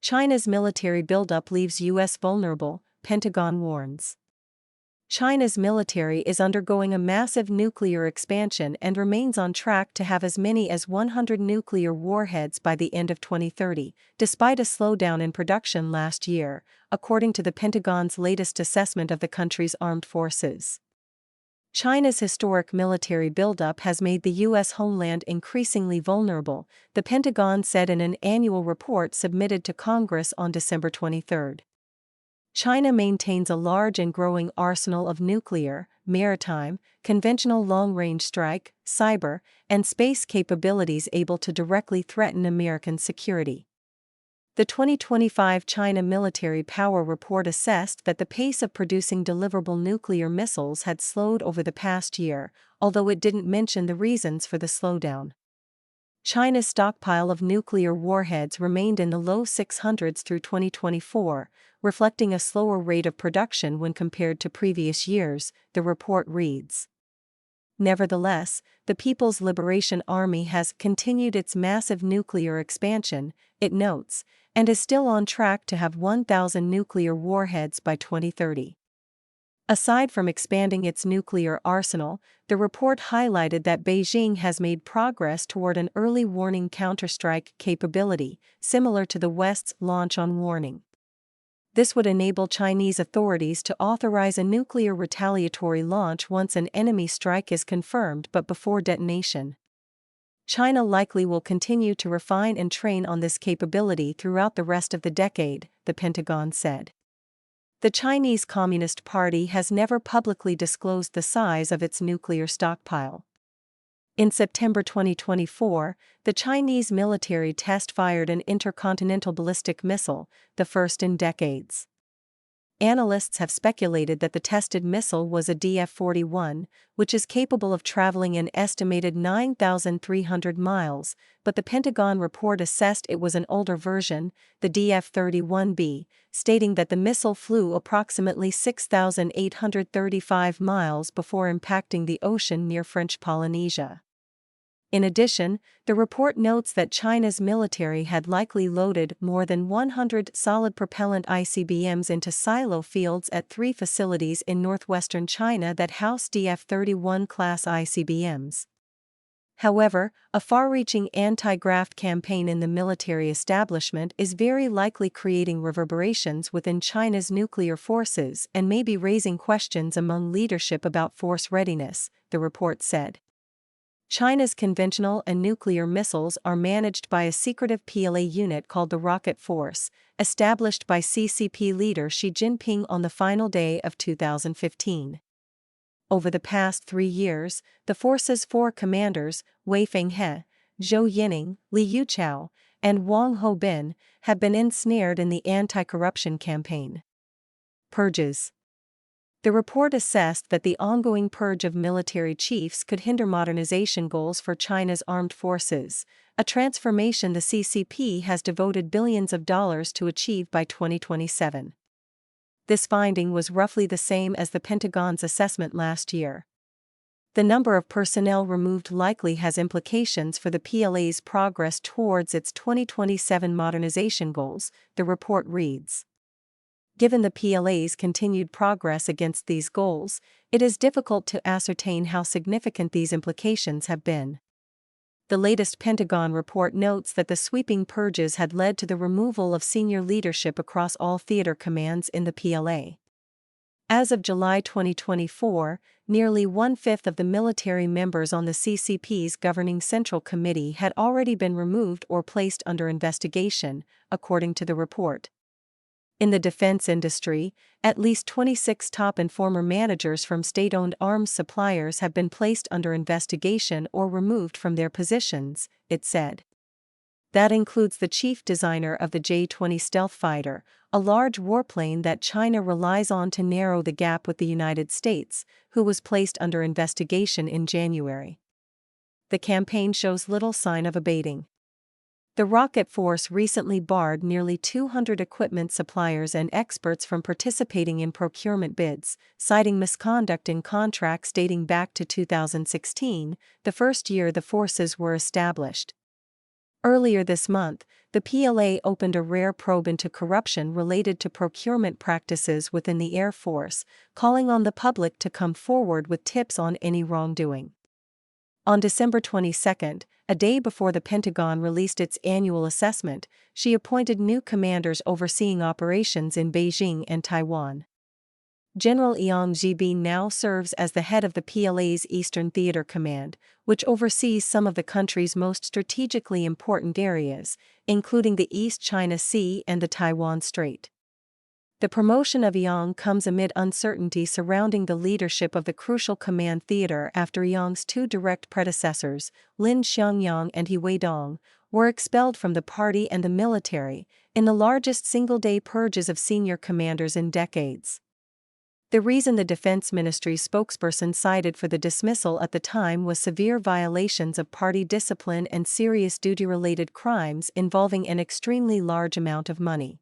China's military buildup leaves U.S. vulnerable, Pentagon warns. China's military is undergoing a massive nuclear expansion and remains on track to have as many as 100 nuclear warheads by the end of 2030, despite a slowdown in production last year, according to the Pentagon's latest assessment of the country's armed forces. China's historic military buildup has made the U.S. homeland increasingly vulnerable, the Pentagon said in an annual report submitted to Congress on December 23. China maintains a large and growing arsenal of nuclear, maritime, conventional long-range strike, cyber, and space capabilities able to directly threaten American security. The 2025 China Military Power Report assessed that the pace of producing deliverable nuclear missiles had slowed over the past year, although it didn't mention the reasons for the slowdown. China's stockpile of nuclear warheads remained in the low 600s through 2024, reflecting a slower rate of production when compared to previous years, the report reads. Nevertheless, the People's Liberation Army has continued its massive nuclear expansion, it notes, and is still on track to have 1,000 nuclear warheads by 2030. Aside from expanding its nuclear arsenal, the report highlighted that Beijing has made progress toward an early warning counterstrike capability, similar to the West's launch on warning. This would enable Chinese authorities to authorize a nuclear retaliatory launch once an enemy strike is confirmed but before detonation. China likely will continue to refine and train on this capability throughout the rest of the decade, the Pentagon said. The Chinese Communist Party has never publicly disclosed the size of its nuclear stockpile. In September 2024, the Chinese military test-fired an intercontinental ballistic missile, the first in decades. Analysts have speculated that the tested missile was a DF-41, which is capable of traveling an estimated 9,300 miles, but the Pentagon report assessed it was an older version, the DF-31B, stating that the missile flew approximately 6,835 miles before impacting the ocean near French Polynesia. In addition, the report notes that China's military had likely loaded more than 100 solid propellant ICBMs into silo fields at 3 facilities in northwestern China that house DF-31 class ICBMs. However, a far-reaching anti-graft campaign in the military establishment is very likely creating reverberations within China's nuclear forces and may be raising questions among leadership about force readiness, the report said. China's conventional and nuclear missiles are managed by a secretive PLA unit called the Rocket Force, established by CCP leader Xi Jinping on the final day of 2015. Over the past 3 years, the force's 4 commanders, Wei Fenghe, Zhou Yining, Li Yuchao, and Wang Houbin, have been ensnared in the anti-corruption campaign. Purges. The report assessed that the ongoing purge of military chiefs could hinder modernization goals for China's armed forces, a transformation the CCP has devoted billions of dollars to achieve by 2027. This finding was roughly the same as the Pentagon's assessment last year. The number of personnel removed likely has implications for the PLA's progress towards its 2027 modernization goals, the report reads. Given the PLA's continued progress against these goals, it is difficult to ascertain how significant these implications have been. The latest Pentagon report notes that the sweeping purges had led to the removal of senior leadership across all theater commands in the PLA. As of July 2024, nearly 1/5 of the military members on the CCP's governing Central Committee had already been removed or placed under investigation, according to the report. In the defense industry, at least 26 top and former managers from state-owned arms suppliers have been placed under investigation or removed from their positions, it said. That includes the chief designer of the J-20 stealth fighter, a large warplane that China relies on to narrow the gap with the United States, who was placed under investigation in January. The campaign shows little sign of abating. The Rocket Force recently barred nearly 200 equipment suppliers and experts from participating in procurement bids, citing misconduct in contracts dating back to 2016, the first year the forces were established. Earlier this month, the PLA opened a rare probe into corruption related to procurement practices within the Air Force, calling on the public to come forward with tips on any wrongdoing. On December 22, a day before the Pentagon released its annual assessment, she appointed new commanders overseeing operations in Beijing and Taiwan. General Yang Jibi now serves as the head of the PLA's Eastern Theater Command, which oversees some of the country's most strategically important areas, including the East China Sea and the Taiwan Strait. The promotion of Yang comes amid uncertainty surrounding the leadership of the crucial command theater after Yang's two direct predecessors, Lin Xiangyang and He Weidong, were expelled from the party and the military, in the largest single-day purges of senior commanders in decades. The reason the Defense Ministry's spokesperson cited for the dismissal at the time was severe violations of party discipline and serious duty-related crimes involving an extremely large amount of money.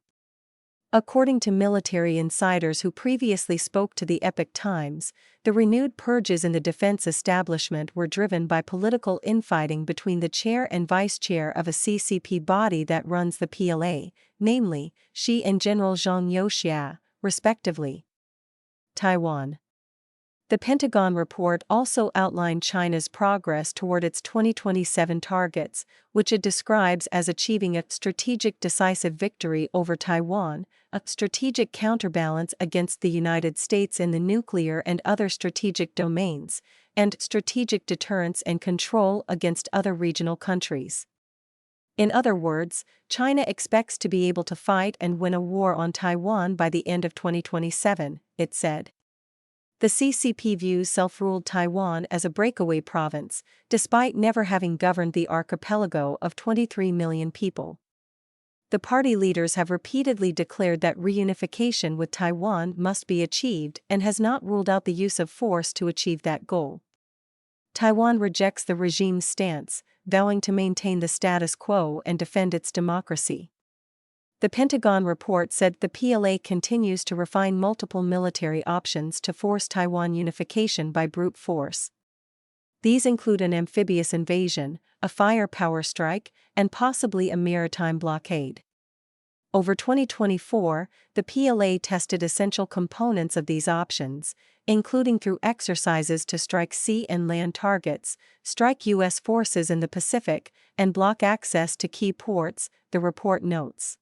According to military insiders who previously spoke to the Epoch Times, the renewed purges in the defense establishment were driven by political infighting between the chair and vice chair of a CCP body that runs the PLA, namely, Xi and General Zhang Youxia, respectively. Taiwan. The Pentagon report also outlined China's progress toward its 2027 targets, which it describes as achieving a strategic decisive victory over Taiwan, a strategic counterbalance against the United States in the nuclear and other strategic domains, and strategic deterrence and control against other regional countries. In other words, China expects to be able to fight and win a war on Taiwan by the end of 2027, it said. The CCP views self-ruled Taiwan as a breakaway province, despite never having governed the archipelago of 23 million people. The party leaders have repeatedly declared that reunification with Taiwan must be achieved and has not ruled out the use of force to achieve that goal. Taiwan rejects the regime's stance, vowing to maintain the status quo and defend its democracy. The Pentagon report said the PLA continues to refine multiple military options to force Taiwan unification by brute force. These include an amphibious invasion, a firepower strike, and possibly a maritime blockade. Over 2024, the PLA tested essential components of these options, including through exercises to strike sea and land targets, strike U.S. forces in the Pacific, and block access to key ports, the report notes.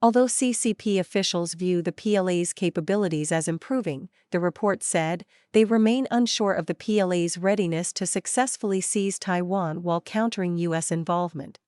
Although CCP officials view the PLA's capabilities as improving, the report said, they remain unsure of the PLA's readiness to successfully seize Taiwan while countering U.S. involvement.